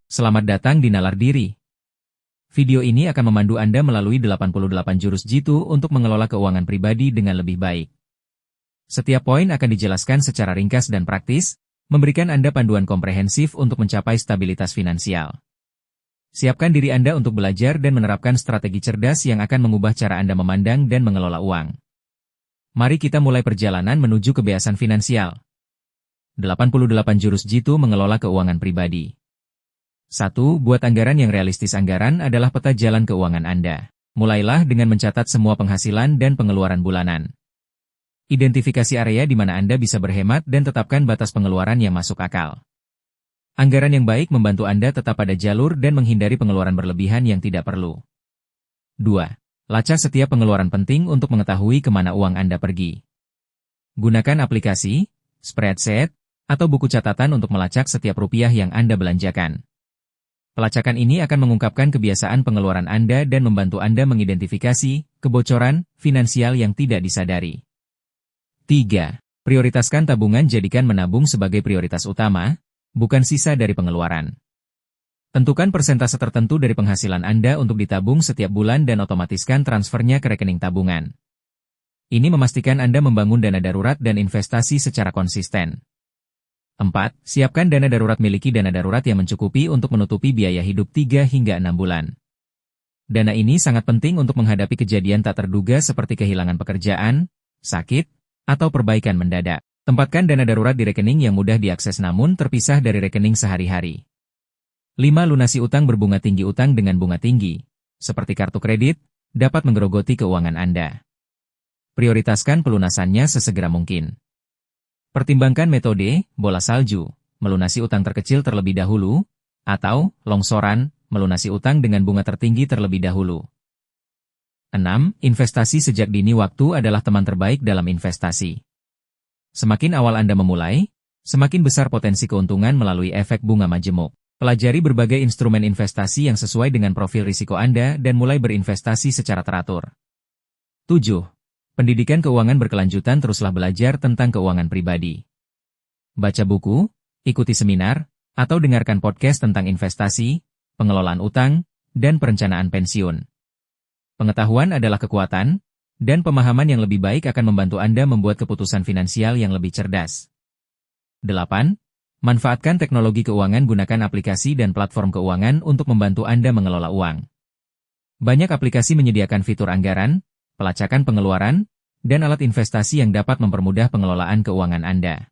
Selamat datang di Nalar Diri. Video ini akan memandu Anda melalui 88 jurus jitu untuk mengelola keuangan pribadi dengan lebih baik. Setiap poin akan dijelaskan secara ringkas dan praktis, memberikan Anda panduan komprehensif untuk mencapai stabilitas finansial. Siapkan diri Anda untuk belajar dan menerapkan strategi cerdas yang akan mengubah cara Anda memandang dan mengelola uang. Mari kita mulai perjalanan menuju kebebasan finansial. 88 jurus jitu mengelola keuangan pribadi. 1. Buat anggaran yang realistis. Anggaran adalah peta jalan keuangan Anda. Mulailah dengan mencatat semua penghasilan dan pengeluaran bulanan. Identifikasi area di mana Anda bisa berhemat dan tetapkan batas pengeluaran yang masuk akal. Anggaran yang baik membantu Anda tetap pada jalur dan menghindari pengeluaran berlebihan yang tidak perlu. 2. Lacak setiap pengeluaran penting untuk mengetahui kemana uang Anda pergi. Gunakan aplikasi, spreadsheet, atau buku catatan untuk melacak setiap rupiah yang Anda belanjakan. Pelacakan ini akan mengungkapkan kebiasaan pengeluaran Anda dan membantu Anda mengidentifikasi kebocoran finansial yang tidak disadari. 3. Prioritaskan tabungan. Jadikan menabung sebagai prioritas utama, bukan sisa dari pengeluaran. Tentukan persentase tertentu dari penghasilan Anda untuk ditabung setiap bulan dan otomatiskan transfernya ke rekening tabungan. Ini memastikan Anda membangun dana darurat dan investasi secara konsisten. 4. Siapkan dana darurat. Miliki dana darurat yang mencukupi untuk menutupi biaya hidup 3 hingga 6 bulan. Dana ini sangat penting untuk menghadapi kejadian tak terduga seperti kehilangan pekerjaan, sakit, atau perbaikan mendadak. Tempatkan dana darurat di rekening yang mudah diakses namun terpisah dari rekening sehari-hari. 5. Lunasi utang berbunga tinggi. Utang dengan bunga tinggi, seperti kartu kredit, dapat menggerogoti keuangan Anda. Prioritaskan pelunasannya sesegera mungkin. Pertimbangkan metode bola salju, melunasi utang terkecil terlebih dahulu, atau longsoran, melunasi utang dengan bunga tertinggi terlebih dahulu. 6. Investasi sejak dini. Waktu adalah teman terbaik dalam investasi. Semakin awal Anda memulai, semakin besar potensi keuntungan melalui efek bunga majemuk. Pelajari berbagai instrumen investasi yang sesuai dengan profil risiko Anda dan mulai berinvestasi secara teratur. 7. Pendidikan keuangan berkelanjutan. Teruslah belajar tentang keuangan pribadi. Baca buku, ikuti seminar, atau dengarkan podcast tentang investasi, pengelolaan utang, dan perencanaan pensiun. Pengetahuan adalah kekuatan, dan pemahaman yang lebih baik akan membantu Anda membuat keputusan finansial yang lebih cerdas. 8. Manfaatkan teknologi keuangan. Gunakan aplikasi dan platform keuangan untuk membantu Anda mengelola uang. Banyak aplikasi menyediakan fitur anggaran, pelacakan pengeluaran, dan alat investasi yang dapat mempermudah pengelolaan keuangan Anda.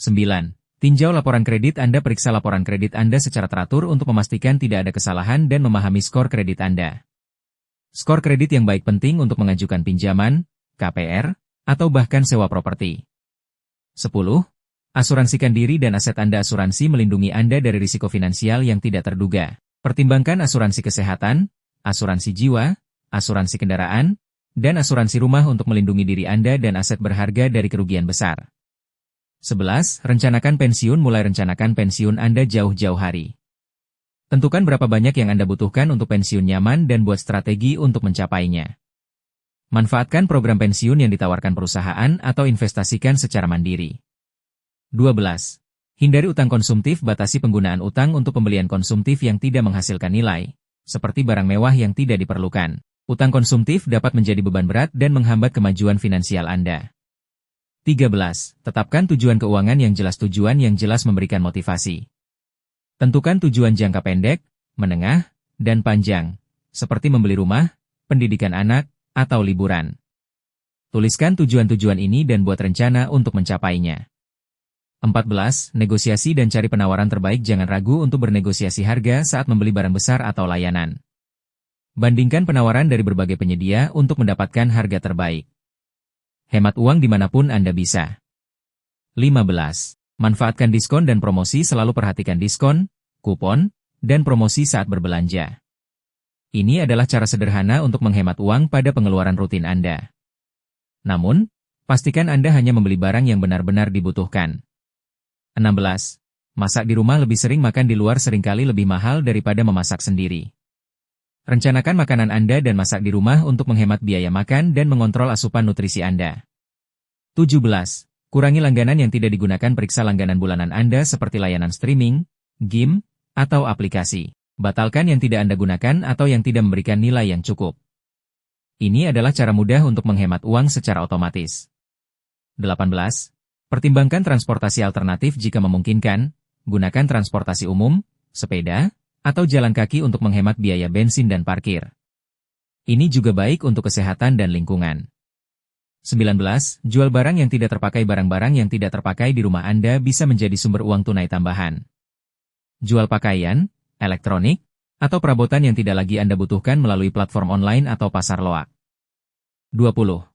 9. Tinjau laporan kredit Anda. Periksa laporan kredit Anda secara teratur untuk memastikan tidak ada kesalahan dan memahami skor kredit Anda. Skor kredit yang baik penting untuk mengajukan pinjaman, KPR, atau bahkan sewa properti. 10. Asuransikan diri dan aset Anda. Asuransi melindungi Anda dari risiko finansial yang tidak terduga. Pertimbangkan asuransi kesehatan, asuransi jiwa, asuransi kendaraan, dan asuransi rumah untuk melindungi diri Anda dan aset berharga dari kerugian besar. 11. Rencanakan pensiun. Mulai rencanakan pensiun Anda jauh-jauh hari. Tentukan berapa banyak yang Anda butuhkan untuk pensiun nyaman dan buat strategi untuk mencapainya. Manfaatkan program pensiun yang ditawarkan perusahaan atau investasikan secara mandiri. 12. Hindari utang konsumtif. Batasi penggunaan utang untuk pembelian konsumtif yang tidak menghasilkan nilai, seperti barang mewah yang tidak diperlukan. Utang konsumtif dapat menjadi beban berat dan menghambat kemajuan finansial Anda. 13. Tetapkan tujuan keuangan yang jelas. Tujuan yang jelas memberikan motivasi. Tentukan tujuan jangka pendek, menengah, dan panjang, seperti membeli rumah, pendidikan anak, atau liburan. Tuliskan tujuan-tujuan ini dan buat rencana untuk mencapainya. 14. Negosiasi dan cari penawaran terbaik. Jangan ragu untuk bernegosiasi harga saat membeli barang besar atau layanan. Bandingkan penawaran dari berbagai penyedia untuk mendapatkan harga terbaik. Hemat uang dimanapun Anda bisa. 15. Manfaatkan diskon dan promosi. Selalu perhatikan diskon, kupon, dan promosi saat berbelanja. Ini adalah cara sederhana untuk menghemat uang pada pengeluaran rutin Anda. Namun, pastikan Anda hanya membeli barang yang benar-benar dibutuhkan. 16. Masak di rumah. Lebih sering makan di luar seringkali lebih mahal daripada memasak sendiri. Rencanakan makanan Anda dan masak di rumah untuk menghemat biaya makan dan mengontrol asupan nutrisi Anda. 17. Kurangi langganan yang tidak digunakan. Periksa langganan bulanan Anda seperti layanan streaming, game, atau aplikasi. Batalkan yang tidak Anda gunakan atau yang tidak memberikan nilai yang cukup. Ini adalah cara mudah untuk menghemat uang secara otomatis. 18. Pertimbangkan transportasi alternatif jika memungkinkan. Gunakan transportasi umum, sepeda, atau jalan kaki untuk menghemat biaya bensin dan parkir. Ini juga baik untuk kesehatan dan lingkungan. 19. Jual barang yang tidak terpakai. Barang-barang yang tidak terpakai di rumah Anda bisa menjadi sumber uang tunai tambahan. Jual pakaian, elektronik, atau perabotan yang tidak lagi Anda butuhkan melalui platform online atau pasar loak. 20.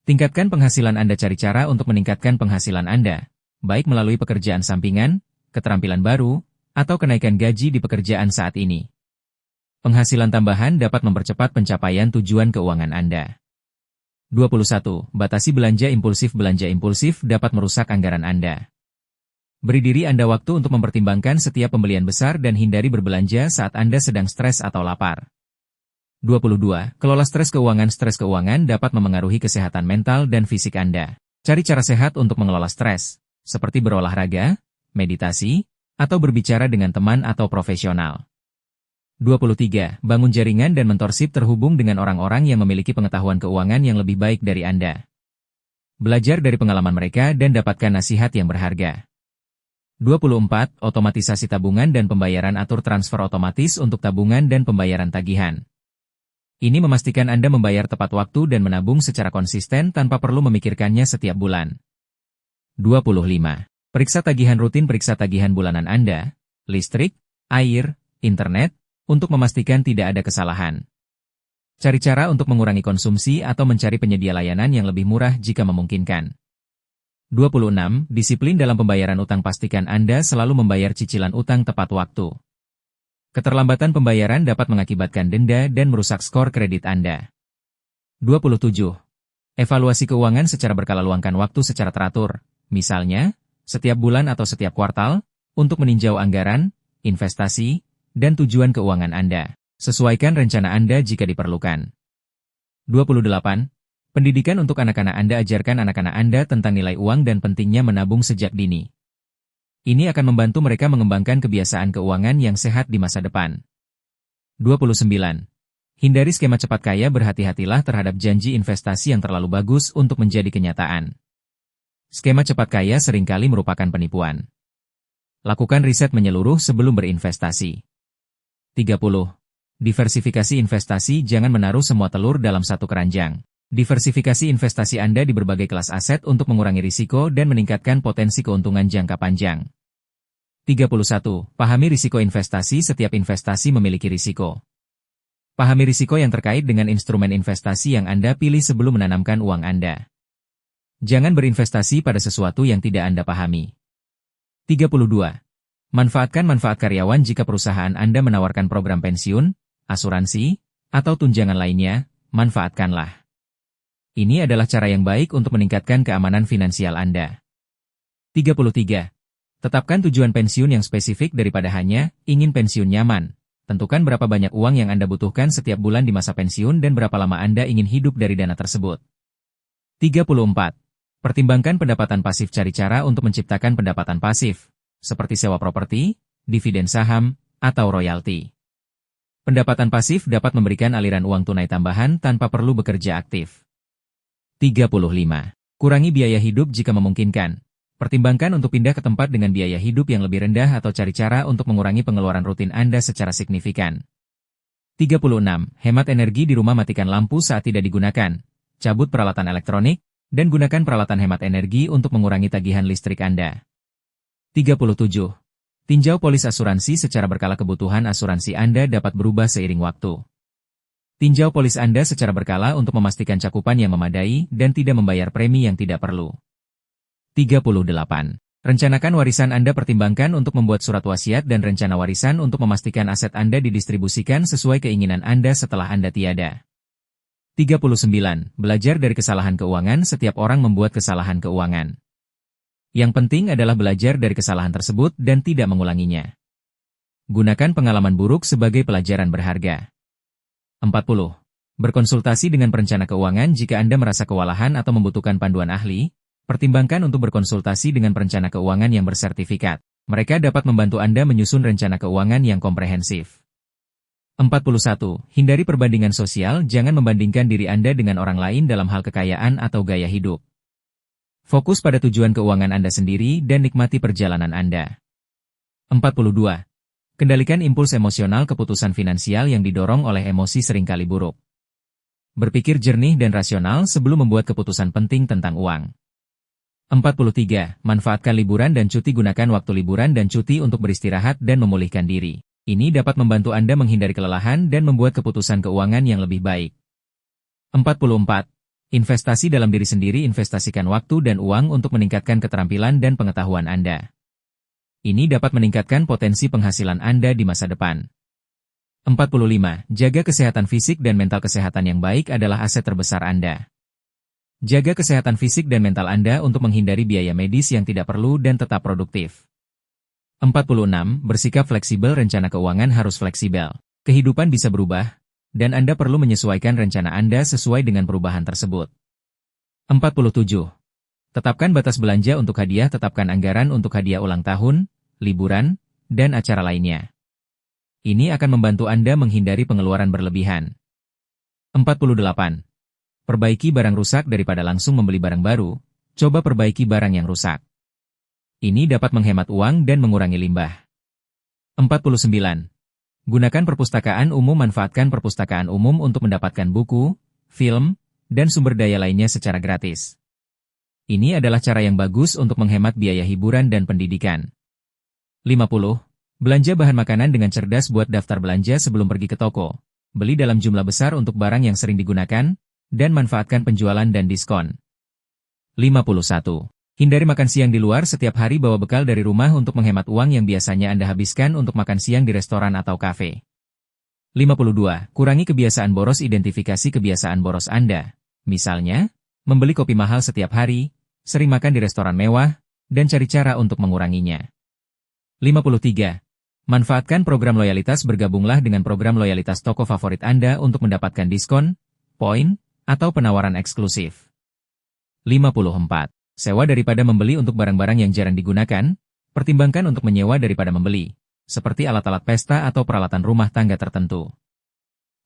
Tingkatkan penghasilan Anda. Cari cara untuk meningkatkan penghasilan Anda, baik melalui pekerjaan sampingan, keterampilan baru, atau kenaikan gaji di pekerjaan saat ini. Penghasilan tambahan dapat mempercepat pencapaian tujuan keuangan Anda. 21. Batasi belanja impulsif. Belanja impulsif dapat merusak anggaran Anda. Beri diri Anda waktu untuk mempertimbangkan setiap pembelian besar dan hindari berbelanja saat Anda sedang stres atau lapar. 22. Kelola stres keuangan. Stres keuangan dapat memengaruhi kesehatan mental dan fisik Anda. Cari cara sehat untuk mengelola stres, seperti berolahraga, meditasi, atau berbicara dengan teman atau profesional. 23. Bangun jaringan dan mentorship. Terhubung dengan orang-orang yang memiliki pengetahuan keuangan yang lebih baik dari Anda. Belajar dari pengalaman mereka dan dapatkan nasihat yang berharga. 24. Otomatisasi tabungan dan pembayaran. Atur transfer otomatis untuk tabungan dan pembayaran tagihan. Ini memastikan Anda membayar tepat waktu dan menabung secara konsisten tanpa perlu memikirkannya setiap bulan. 25. Periksa tagihan rutin. Periksa tagihan bulanan Anda, listrik, air, internet, untuk memastikan tidak ada kesalahan. Cari cara untuk mengurangi konsumsi atau mencari penyedia layanan yang lebih murah jika memungkinkan. 26. Disiplin dalam pembayaran utang. Pastikan Anda selalu membayar cicilan utang tepat waktu. Keterlambatan pembayaran dapat mengakibatkan denda dan merusak skor kredit Anda. 27. Evaluasi keuangan secara berkala. Luangkan waktu secara teratur, misalnya, setiap bulan atau setiap kuartal, untuk meninjau anggaran, investasi, dan tujuan keuangan Anda. Sesuaikan rencana Anda jika diperlukan. 28. Pendidikan untuk anak-anak Anda. Ajarkan anak-anak Anda tentang nilai uang dan pentingnya menabung sejak dini. Ini akan membantu mereka mengembangkan kebiasaan keuangan yang sehat di masa depan. 29. Hindari skema cepat kaya. Berhati-hatilah terhadap janji investasi yang terlalu bagus untuk menjadi kenyataan. Skema cepat kaya seringkali merupakan penipuan. Lakukan riset menyeluruh sebelum berinvestasi. 30. Diversifikasi investasi. Jangan menaruh semua telur dalam satu keranjang. Diversifikasi investasi Anda di berbagai kelas aset untuk mengurangi risiko dan meningkatkan potensi keuntungan jangka panjang. 31. Pahami risiko investasi. Setiap investasi memiliki risiko. Pahami risiko yang terkait dengan instrumen investasi yang Anda pilih sebelum menanamkan uang Anda. Jangan berinvestasi pada sesuatu yang tidak Anda pahami. 32. Manfaatkan manfaat karyawan. Jika perusahaan Anda menawarkan program pensiun, asuransi, atau tunjangan lainnya, manfaatkanlah. Ini adalah cara yang baik untuk meningkatkan keamanan finansial Anda. 33. Tetapkan tujuan pensiun yang spesifik daripada hanya ingin pensiun nyaman. Tentukan berapa banyak uang yang Anda butuhkan setiap bulan di masa pensiun dan berapa lama Anda ingin hidup dari dana tersebut. 34. Pertimbangkan pendapatan pasif. Cari cara untuk menciptakan pendapatan pasif, seperti sewa properti, dividen saham, atau royalti. Pendapatan pasif dapat memberikan aliran uang tunai tambahan tanpa perlu bekerja aktif. 35. Kurangi biaya hidup jika memungkinkan. Pertimbangkan untuk pindah ke tempat dengan biaya hidup yang lebih rendah atau cari cara untuk mengurangi pengeluaran rutin Anda secara signifikan. 36. Hemat energi di rumah. Matikan lampu saat tidak digunakan. Cabut peralatan elektronik, dan gunakan peralatan hemat energi untuk mengurangi tagihan listrik Anda. 37. Tinjau polis asuransi secara berkala. Kebutuhan asuransi Anda dapat berubah seiring waktu. Tinjau polis Anda secara berkala untuk memastikan cakupan yang memadai dan tidak membayar premi yang tidak perlu. 38. Rencanakan warisan Anda. Pertimbangkan untuk membuat surat wasiat dan rencana warisan untuk memastikan aset Anda didistribusikan sesuai keinginan Anda setelah Anda tiada. 39. Belajar dari kesalahan keuangan. Setiap orang membuat kesalahan keuangan. Yang penting adalah belajar dari kesalahan tersebut dan tidak mengulanginya. Gunakan pengalaman buruk sebagai pelajaran berharga. 40. Berkonsultasi dengan perencana keuangan. Jika Anda merasa kewalahan atau membutuhkan panduan ahli, pertimbangkan untuk berkonsultasi dengan perencana keuangan yang bersertifikat. Mereka dapat membantu Anda menyusun rencana keuangan yang komprehensif. 41. Hindari perbandingan sosial. Jangan membandingkan diri Anda dengan orang lain dalam hal kekayaan atau gaya hidup. Fokus pada tujuan keuangan Anda sendiri dan nikmati perjalanan Anda. 42. Kendalikan impuls emosional. Keputusan finansial yang didorong oleh emosi seringkali buruk. Berpikir jernih dan rasional sebelum membuat keputusan penting tentang uang. 43. Manfaatkan liburan dan cuti. Gunakan waktu liburan dan cuti untuk beristirahat dan memulihkan diri. Ini dapat membantu Anda menghindari kelelahan dan membuat keputusan keuangan yang lebih baik. 44. Investasi dalam diri sendiri. Investasikan waktu dan uang untuk meningkatkan keterampilan dan pengetahuan Anda. Ini dapat meningkatkan potensi penghasilan Anda di masa depan. 45. Jaga kesehatan fisik dan mental. Kesehatan yang baik adalah aset terbesar Anda. Jaga kesehatan fisik dan mental Anda untuk menghindari biaya medis yang tidak perlu dan tetap produktif. 46. Bersikap fleksibel. Rencana keuangan harus fleksibel. Kehidupan bisa berubah, dan Anda perlu menyesuaikan rencana Anda sesuai dengan perubahan tersebut. 47. Tetapkan batas belanja untuk hadiah. Tetapkan anggaran untuk hadiah ulang tahun, liburan, dan acara lainnya. Ini akan membantu Anda menghindari pengeluaran berlebihan. 48. Perbaiki barang rusak daripada langsung membeli barang baru. Coba perbaiki barang yang rusak. Ini dapat menghemat uang dan mengurangi limbah. 49. Gunakan perpustakaan umum. Manfaatkan perpustakaan umum untuk mendapatkan buku, film, dan sumber daya lainnya secara gratis. Ini adalah cara yang bagus untuk menghemat biaya hiburan dan pendidikan. 50. Belanja bahan makanan dengan cerdas. Buat daftar belanja sebelum pergi ke toko. Beli dalam jumlah besar untuk barang yang sering digunakan, dan manfaatkan penjualan dan diskon. 51. Hindari makan siang di luar setiap hari. Bawa bekal dari rumah untuk menghemat uang yang biasanya Anda habiskan untuk makan siang di restoran atau kafe. 52. Kurangi kebiasaan boros. Identifikasi kebiasaan boros Anda. Misalnya, membeli kopi mahal setiap hari, sering makan di restoran mewah, dan cari cara untuk menguranginya. 53. Manfaatkan program loyalitas. Bergabunglah dengan program loyalitas toko favorit Anda untuk mendapatkan diskon, poin, atau penawaran eksklusif. 54. Sewa daripada membeli. Untuk barang-barang yang jarang digunakan, pertimbangkan untuk menyewa daripada membeli, seperti alat-alat pesta atau peralatan rumah tangga tertentu.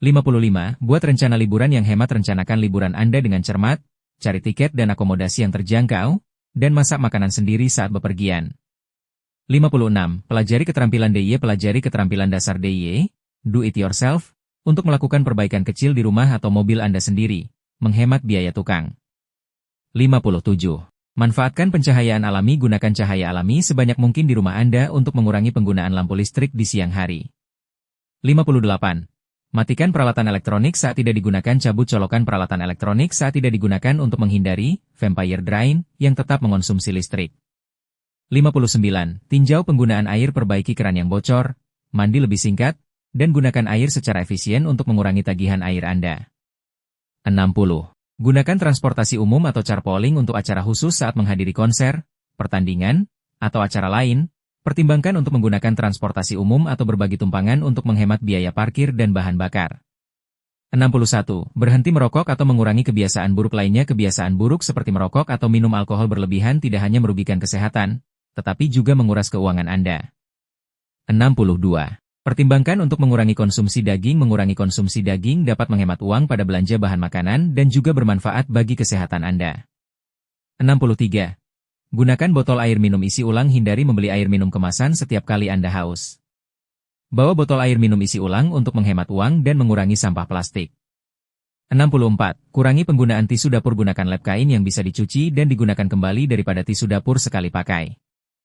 55. Buat rencana liburan yang hemat. Rencanakan liburan Anda dengan cermat, cari tiket dan akomodasi yang terjangkau, dan masak makanan sendiri saat bepergian. 56. Pelajari keterampilan DIY. Pelajari keterampilan dasar DIY, do it yourself, untuk melakukan perbaikan kecil di rumah atau mobil Anda sendiri, menghemat biaya tukang. 57. Manfaatkan pencahayaan alami. Gunakan cahaya alami sebanyak mungkin di rumah Anda untuk mengurangi penggunaan lampu listrik di siang hari. 58. Matikan peralatan elektronik saat tidak digunakan. Cabut colokan peralatan elektronik saat tidak digunakan untuk menghindari vampire drain yang tetap mengonsumsi listrik. 59. Tinjau penggunaan air. Perbaiki keran yang bocor, mandi lebih singkat, dan gunakan air secara efisien untuk mengurangi tagihan air Anda. 60. Gunakan transportasi umum atau carpooling untuk acara khusus saat menghadiri konser, pertandingan, atau acara lain. Pertimbangkan untuk menggunakan transportasi umum atau berbagi tumpangan untuk menghemat biaya parkir dan bahan bakar. 61. Berhenti merokok atau mengurangi kebiasaan buruk lainnya. Kebiasaan buruk seperti merokok atau minum alkohol berlebihan tidak hanya merugikan kesehatan, tetapi juga menguras keuangan Anda. 62. Pertimbangkan untuk mengurangi konsumsi daging. Mengurangi konsumsi daging dapat menghemat uang pada belanja bahan makanan dan juga bermanfaat bagi kesehatan Anda. 63. Gunakan botol air minum isi ulang. Hindari membeli air minum kemasan setiap kali Anda haus. Bawa botol air minum isi ulang untuk menghemat uang dan mengurangi sampah plastik. 64. Kurangi penggunaan tisu dapur. Gunakan lap kain yang bisa dicuci dan digunakan kembali daripada tisu dapur sekali pakai.